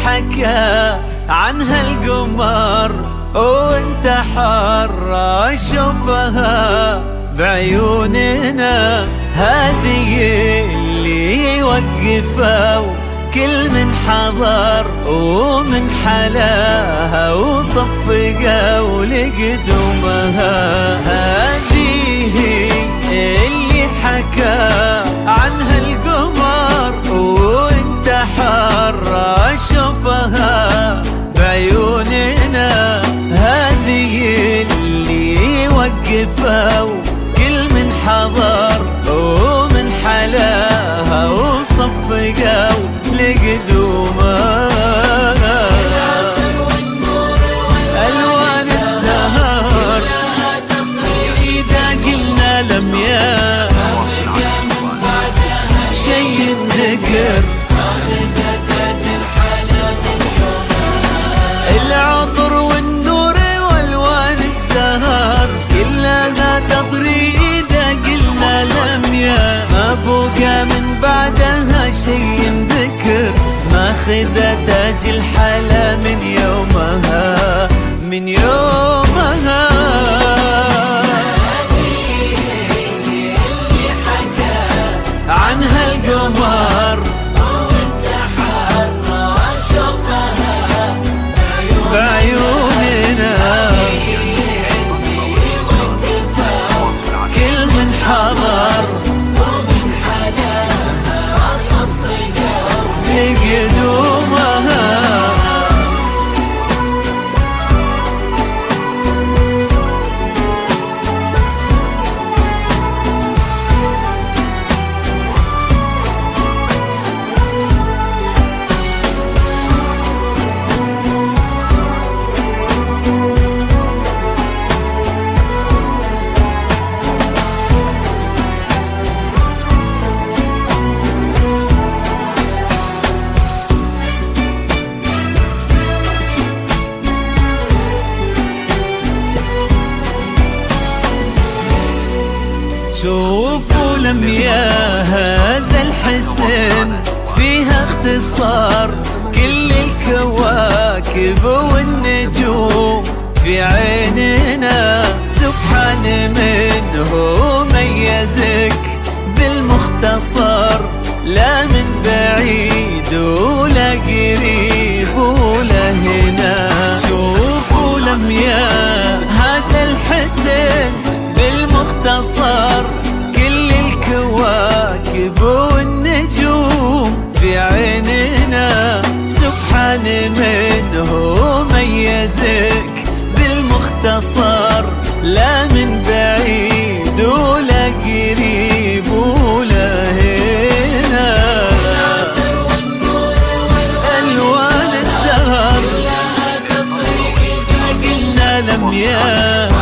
حكى عنها القمر وانت حر شوفها بعيوننا، هذه اللي وقفوا كل من حضر ومن حلاها وصفقوا لقدومها. هذه اللي حكى عنها القمر وانت حر شوفها بعيوننا، هذه اللي وقفوا كل من حضر ومن حلاها وصفقوا لقدومها. ألوان الزهر إذا قلنا لمياء شي ينذكر، العطر والنور والوان الزهر كلها تطري إذا قلنا لمياء، ما بقى من بعدها شي ينذكر، ماخذة تاج الحلا من يومها من يومها. اللي حكى عنها القمر وانت حر شوفها بعيوننا، كل من حضر ومن حلاها صفقوا لقدومها. شوفوا لمياء هذا الحسن فيها اختصار، كل الكواكب والنجوم في عيننا، سبحان منه ميزك بالمختصر، لا من بعيد ولا قريب ولا هنا. شوفوا لمياء هذا الحسن بالمختصر، كل الكواكب والنجوم في عيننا، سبحان منه ميزك بالمختصر، لا من بعيد ولا قريب ولا هنا. ألوان الزهر قلنا لمياء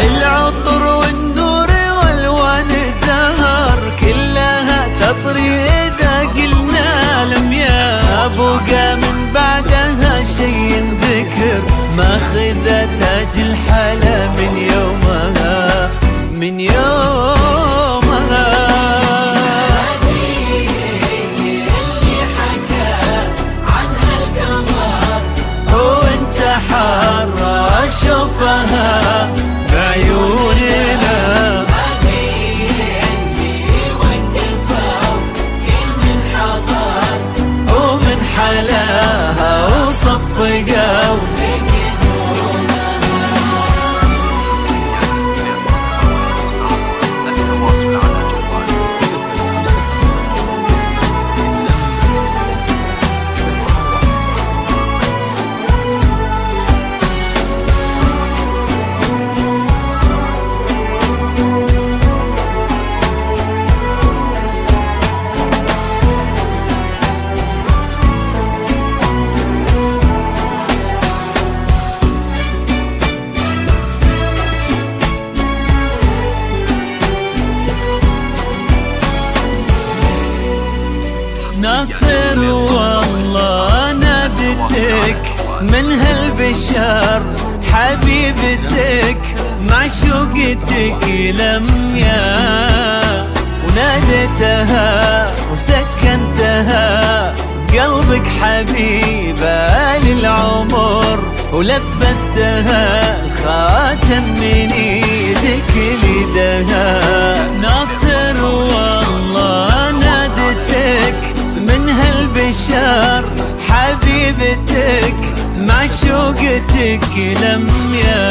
العطر والنور والوان الزهر كلها تطري إذا قلنا لمياء، بقى من بعدها شي ينذكر، ماخذة تاج الحلا من يومها من يومها. اللي حكى عنها القمر وانت حر شوفها بعيوننا، ومن حلاها وصفقوا ناصر والله نادتك من هالبشر، حبيبتك معشوقتك لميا، وناديتها وسكنتها قلبك حبيبة للعمر، ولبستها الخاتم من ايدك ليدها. ناصر والله نادتك من هالبشر حبيبتك معشوقتك لميا،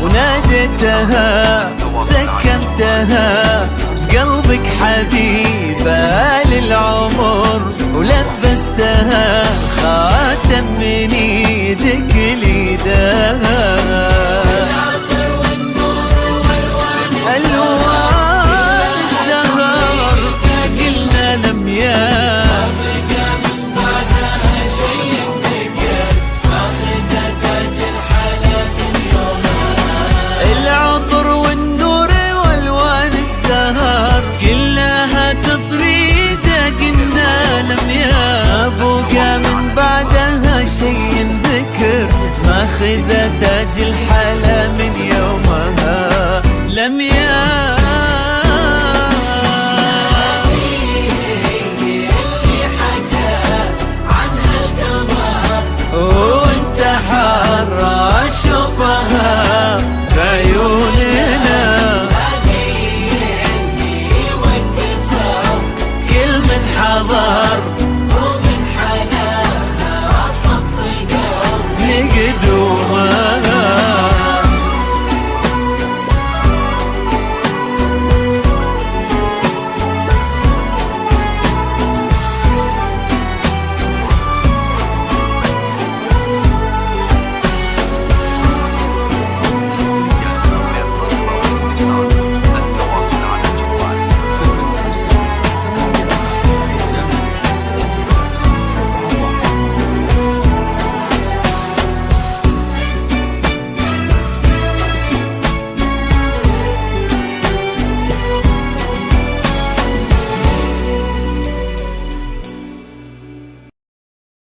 وناديتها سكنتها قلبك حبيبة للعمر، ولبستها خاتم من ايدك ليدها. الوان الزهر قلنا لميا، العطر والنور والوان الزهر كلها تطريده قلنا لميا، بقى من بعدها شي ذكر ماخذ